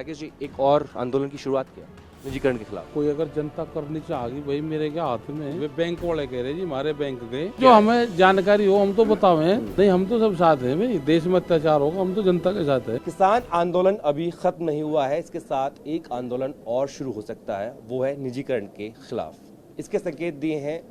राकेश जी, एक और आंदोलन की शुरुआत किया निजीकरण के खिलाफ। कोई अगर जनता करनी चाहेगी भाई मेरे क्या हाथ में है। वे बैंक वाले कह रहे जी हमारे बैंक गए, जो हमें जानकारी हो हम तो बतावे। नहीं हम तो सब साथ हैं भाई, देश में अत्याचार होगा हम तो जनता के साथ है। किसान आंदोलन अभी खत्म नहीं हुआ है, इसके साथ एक आंदोलन और शुरू हो सकता है, वो है निजीकरण के खिलाफ। इसके संकेत दिए हैं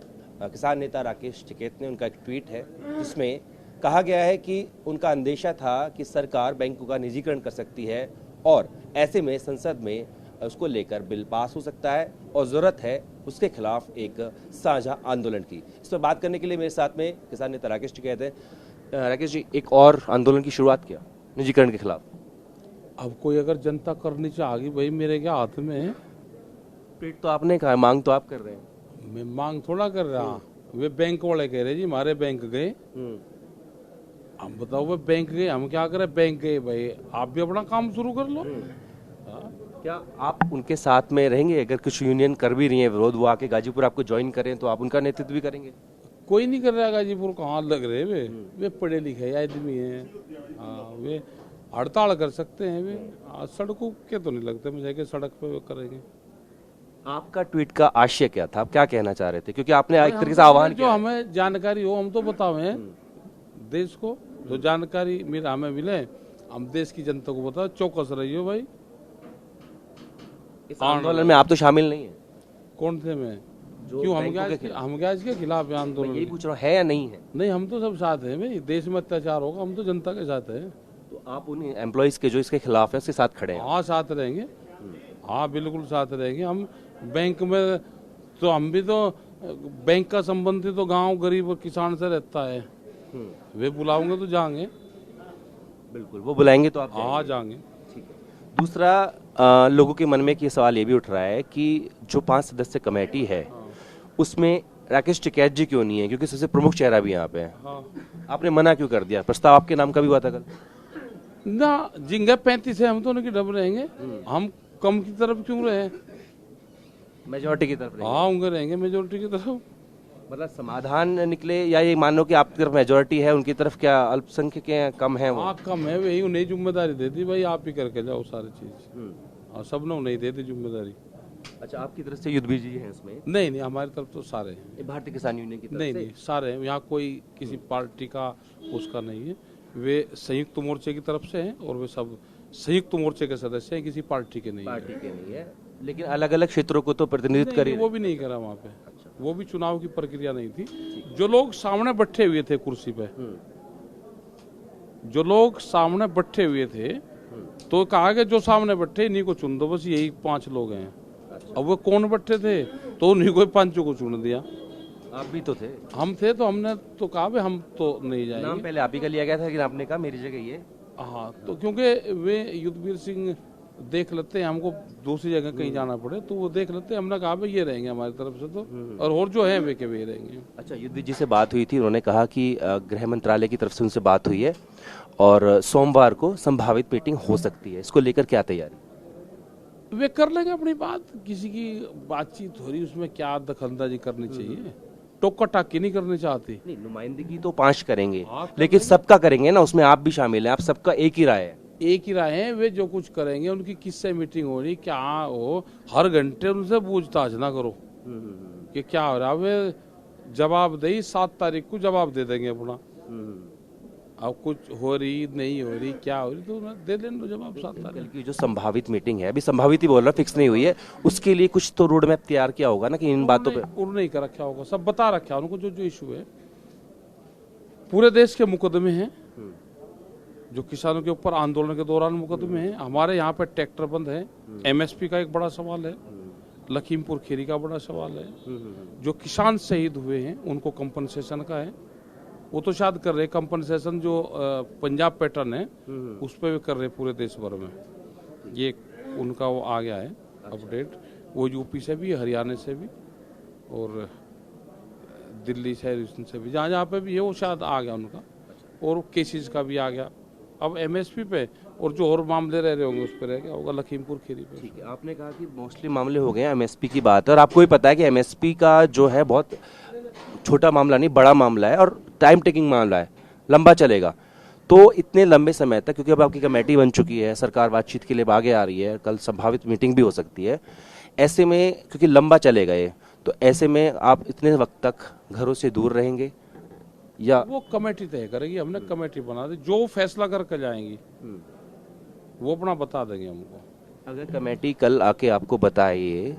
किसान नेता राकेश टिकैत ने। उनका एक ट्वीट है जिसमें कहा गया है कि उनका अंदेशा था कि सरकार बैंकों का निजीकरण कर सकती है और ऐसे में संसद में उसको लेकर बिल पास हो सकता है और जरूरत है उसके खिलाफ एक साझा आंदोलन की। इस पर बात करने के लिए मेरे साथ में किसान नेता राकेश टिकैत हैं। राकेश जी, एक और आंदोलन की शुरुआत किया निजीकरण के खिलाफ। अब कोई अगर जनता करनी चाहेगी भाई मेरे क्या हाथ में है। ट्वीट तो आपने कहा, मांग तो आप कर रहे हैं। मैं मांग थोड़ा कर रहा। वे बैंक वाले कह रहे जी हमारे बैंक गए। हम बताओ वे बैंक गए, हम क्या करें। बैंक गए भाई, आप भी अपना काम शुरू कर लो। क्या आप उनके साथ में रहेंगे? अगर कुछ यूनियन कर भी रही है विरोध, वो आके गाजीपुर आपको ज्वाइन करें तो आप उनका नेतृत्व भी करेंगे? कोई नहीं कर रहा गाजीपुर, कहाँ लग रहे वे पढ़े लिखे आदमी हैं। वे हड़ताल कर सकते हैं। वे सड़कों के तो नहीं लगते मुझे कि सड़क पे वे करेंगे। आपका ट्वीट का आशय क्या था, आप क्या कहना चाह रहे थे? क्योंकि आपने एक तरीके से आह्वान जो हमें जानकारी हो हम तो बतावे देश को। जो जानकारी मेरा हमें मिले हम देश की जनता को बताओ। चौकस रहियो भाई। इस आंदोलन में आप तो शामिल नहीं है। कौन थे मैं? क्यों हम क्या इसके खिलाफ है आंदोलन? यही पूछ रहा हूँ, है या नहीं है? नहीं हम तो सब साथ हैं भाई, देश में अत्याचार होगा हम तो जनता के साथ है। तो आप उन एम्प्लॉइज के जो इसके खिलाफ है उसके साथ खड़े हैं? हाँ साथ रहेंगे। हाँ बिल्कुल साथ रहेंगे। हम बैंक में तो हम भी तो बैंक का संबंधी तो गांव गरीब और किसान से रहता है। वे बुलाओगे तो जाएंगे। बिल्कुल, वो बुलाएंगे तो आप हाँ जाएंगे। ठीक है। दूसरा, लोगों के मन में एक ये सवाल ये भी उठ रहा है कि जो 5 सदस्य कमेटी है उसमें राकेश टिकैत जी क्यों नहीं है, क्योंकि सबसे प्रमुख चेहरा भी यहाँ पे है। आपने मना क्यों कर दिया? प्रस्ताव आपके नाम का भी हुआ था कल ना। जिंगे 35 है हम तो उनकी डब रहेंगे। हम कम की तरफ क्यों रहे? मेजोरिटी की तरफ हाँ होंगे रहेंगे मेजोरिटी की तरफ। मतलब समाधान निकले या ये मान लो कि आपकी तरफ मेजोरिटी है, उनकी तरफ क्या अल्पसंख्यक हैं, कम है वो? हाँ कम है, वही उन्हें जिम्मेदारी दे दी भाई, आप ही करके जाओ सारी चीज। हाँ सब ने उन्हें दे दी जिम्मेदारी। अच्छा, आपकी तरफ से युद्धवीर जी हैं इसमें? नहीं नहीं हमारी तरफ तो सारे हैं। भारतीय किसान यूनियन की तरफ नहीं से? नहीं सारे हैं, यहाँ कोई किसी पार्टी का उसका नहीं है। वे संयुक्त मोर्चे की तरफ से हैं और वे सब संयुक्त मोर्चे के सदस्य हैं, किसी पार्टी के नहीं है। पार्टी के नहीं है, लेकिन अलग अलग क्षेत्रों को तो प्रतिनिधित्व करें। वो भी नहीं करा वहाँ पे। वो भी चुनाव की प्रक्रिया नहीं थी। जो लोग सामने बैठे हुए थे कुर्सी पे, जो लोग सामने बैठे हुए थे तो कहा कि जो सामने बैठे इन्हीं को चुन दो, बस यही 5 लोग हैं। अब वो कौन बैठे थे तो उन्हीं को 5 को चुन दिया। आप भी तो थे? हम थे तो हमने तो कहा भाई हम तो नहीं जाएंगे। नाम पहले आप ही का लिया गया था लेकिन आपने कहा मेरी जगह ये। हाँ तो क्योंकि वे युद्धवीर सिंह देख लेते हैं हमको दूसरी जगह कहीं जाना पड़े तो वो देख लेते हैं। हमने कहा भाई ये रहेंगे हमारी तरफ से तो, और जो है वे के वे रहेंगे। अच्छा, युद्धवीर जी से बात हुई थी, उन्होंने कहा कि गृह मंत्रालय की तरफ से उनसे बात हुई है और सोमवार को संभावित मीटिंग हो सकती है। इसको लेकर क्या तैयारी? वे कर लेंगे अपनी बात। किसी की बातचीत हो रही उसमें क्या दखलंदाजी करनी चाहिए? टोका टाकी नहीं करनी चाहती। नहीं, नुमाइंदगी तो 5 करेंगे लेकिन सबका करेंगे ना, उसमें आप भी शामिल हैं। आप सबका एक ही राय है? एक ही राय है। वे जो कुछ करेंगे उनकी किससे मीटिंग हो रही क्या हो, हर घंटे उनसे पूछताछ ना करो कि क्या हो रहा। वे जवाब दे 7 तारीख को जवाब दे देंगे अपना। अब कुछ हो रही नहीं हो रही क्या हो रही तो दे देंगे जवाब 7 तारीख की। जो संभावित मीटिंग है, अभी संभावित ही बोल रहा, फिक्स नहीं हुई है, उसके लिए कुछ तो रोड मैप तैयार किया होगा ना कि इन बातों पे उन्होंने कर रखा होगा, सब बता रखा उनको। जो इशू है पूरे देश के मुकदमे हैं, जो किसानों के ऊपर आंदोलन के दौरान मुकदमे हैं। हमारे यहाँ पे ट्रैक्टर बंद है, एमएसपी का एक बड़ा सवाल है, लखीमपुर खीरी का बड़ा सवाल है। जो किसान शहीद हुए हैं उनको कंपनसेशन का है, वो तो शायद कर रहे। कंपनसेशन जो पंजाब पैटर्न है उस पर भी कर रहे पूरे देश भर में। ये उनका वो आ गया है अपडेट। वो यूपी से भी, हरियाणा से भी और दिल्ली से भी, जहाँ जहाँ पे भी है वो शायद आ गया उनका। और केसेस का भी आ गया। अब एमएसपी पे और जो और मामले रह रहे होंगे उस पर रह गया होगा लखीमपुर खीरी पे। ठीक है, आपने कहा कि मोस्टली मामले हो गए एमएसपी की बात है और आपको भी पता है कि एमएसपी का जो है बहुत छोटा मामला नहीं, बड़ा मामला है और टाइम टेकिंग मामला है, लंबा चलेगा। तो इतने लंबे समय तक, क्योंकि अब आपकी कमेटी बन चुकी है, सरकार बातचीत के लिए आगे आ रही है, कल संभावित मीटिंग भी हो सकती है, ऐसे में क्योंकि लंबा चले गए, तो ऐसे में आप इतने वक्त तक घरों से दूर रहेंगे या वो कमेटी तय करेगी, हमने कमेटी बना दी, जो फैसला करके जाएंगी वो अपना बता देंगे हमको। अगर कमेटी कल आके आपको बताए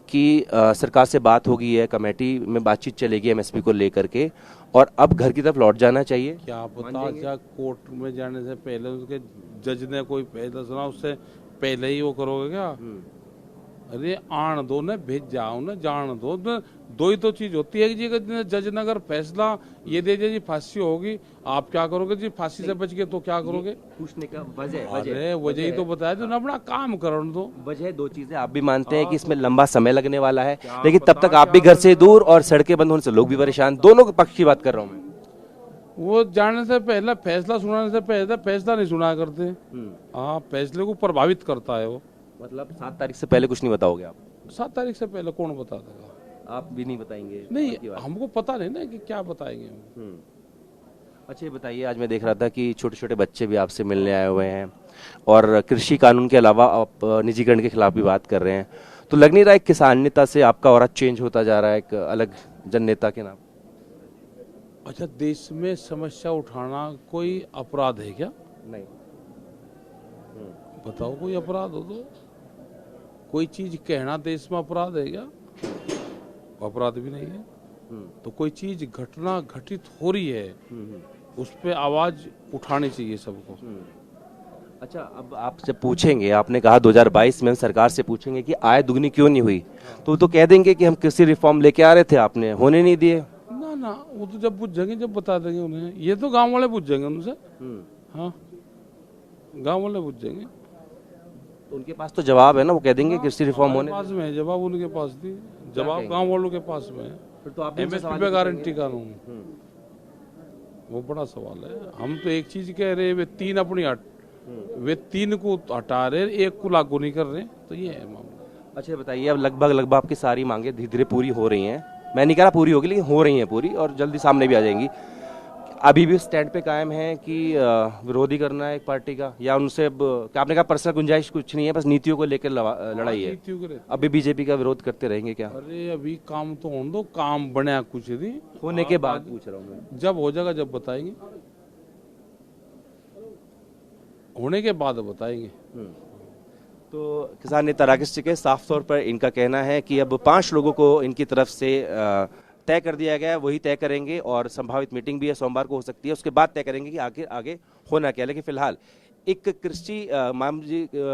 कि सरकार से बात होगी है, कमेटी में बातचीत चलेगी एमएसपी को लेकर के, और अब घर की तरफ लौट जाना चाहिए, क्या पता, क्या कोर्ट में जाने से पहले उसके जज ने कोई फैसला सुना उससे पहले ही वो करोगे क्या? अरे आन दो न, भेज जाओ न, जान दो न, दो ही तो चीज होती है कि जी जज ने अगर फैसला ये दे दिया जी फांसी होगी, आप क्या करोगे जी? फांसी से बच गए तो क्या करोगे? पूछने का वजह अरे वजह ही तो बताया जो, अपना काम करने दो। वजह दो चीजें आप भी मानते हैं कि इसमें लंबा समय लगने वाला है, लेकिन तब तक आप भी घर से दूर और सड़कें बंद होने से लोग भी परेशान, दोनों पक्ष की बात कर रहा हूँ मैं। वो जाने से पहले, फैसला सुनाने से पहले फैसला नहीं सुना करते। हाँ, फैसले को प्रभावित करता है वो। मतलब 7 तारीख से पहले कुछ नहीं बताओगे आप? 7 तारीख से पहले कौन बता देगा? आप भी नहीं बताएंगे? नहीं, हमको पता नहीं ना कि क्या बताएंगे हम। अच्छा ये बताइए, आज मैं देख रहा था कि छोटे छोटे बच्चे भी आपसे मिलने आए हुए हैं और कृषि कानून के अलावा आप निजीकरण के खिलाफ भी बात कर रहे हैं, तो लग नहीं रहा एक किसान नेता से आपका ऑरा चेंज होता जा रहा है एक अलग जन नेता के नाम? अच्छा, देश में समस्या उठाना कोई अपराध है क्या? नहीं। बताओ, कोई अपराध हो तो? कोई चीज कहना देश में अपराध है क्या? अपराध भी नहीं है। तो कोई चीज घटना घटित हो रही है, उस पे आवाज उठानी चाहिए सबको। अच्छा, अब आपसे पूछेंगे, आपने कहा 2022 में हम सरकार से पूछेंगे कि आय दुगनी क्यों नहीं हुई, तो वो तो कह देंगे कि हम कृषि रिफॉर्म लेके आ रहे थे, आपने होने नहीं दिए। ना ना, वो तो जब पूछेंगे जब बता देंगे उन्हें, ये तो गांव वाले पूछेंगे उनसे। हाँ, गांव वाले पूछेंगे, तो उनके पास तो जवाब है ना, वो कह देंगे कृषि रिफॉर्म होने पास में है जवाब, उनके पास थी जवाब, गांव वालों के पास में है। फिर तो आप एमएसपी पे गारंटी कानून, वो बड़ा सवाल है। हम तो एक चीज कह रहे हैं, वे 3 अपनी वे 3 को हटा रहे, 1 को लागू नहीं कर रहे, तो ये है मामला। अच्छा बताइए, अब लगभग आपकी सारी मांगे धीरे धीरे पूरी हो रही हैं, मैं नहीं कह रहा पूरी होगी, लेकिन हो रही हैं पूरी और जल्दी सामने भी आ जाएंगी। अभी भी स्टैंड पे कायम है कि विरोधी करना है एक पार्टी का, या उनसे अब क्या आपने कहा पर्सनल गुंजाइश कुछ नहीं है, बस नीतियों को लेकर लड़ाई है? अभी बीजेपी का विरोध करते रहेंगे क्या? अरे अभी काम तो होने दो, काम बना कुछ नहीं, होने के बाद पूछ रहा हूँ मैं। जब हो जाएगा जब बताएंगे, होने के बाद बताएंगे। तो किसान नेता राकेश टिकैत, साफ तौर पर इनका कहना है कि अब 5 लोगों को इनकी तरफ से तय कर दिया गया है, वही तय करेंगे, और संभावित मीटिंग भी है, सोमवार को हो सकती है, उसके बाद तय करेंगे कि आगे होना क्या। लेकिन फिलहाल एक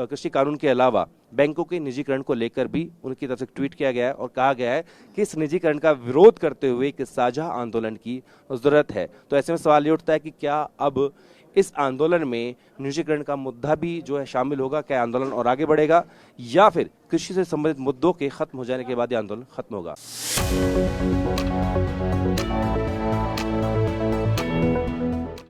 कृषि कानून के अलावा बैंकों के निजीकरण को लेकर भी उनकी तरफ से ट्वीट किया गया है और कहा गया है कि इस निजीकरण का विरोध करते हुए एक साझा आंदोलन की जरूरत है। तो ऐसे में सवाल ये उठता है कि क्या अब इस आंदोलन में निजीकरण का मुद्दा भी जो है शामिल होगा? क्या आंदोलन और आगे बढ़ेगा, या फिर कृषि से संबंधित मुद्दों के खत्म हो जाने के बाद ये आंदोलन खत्म होगा?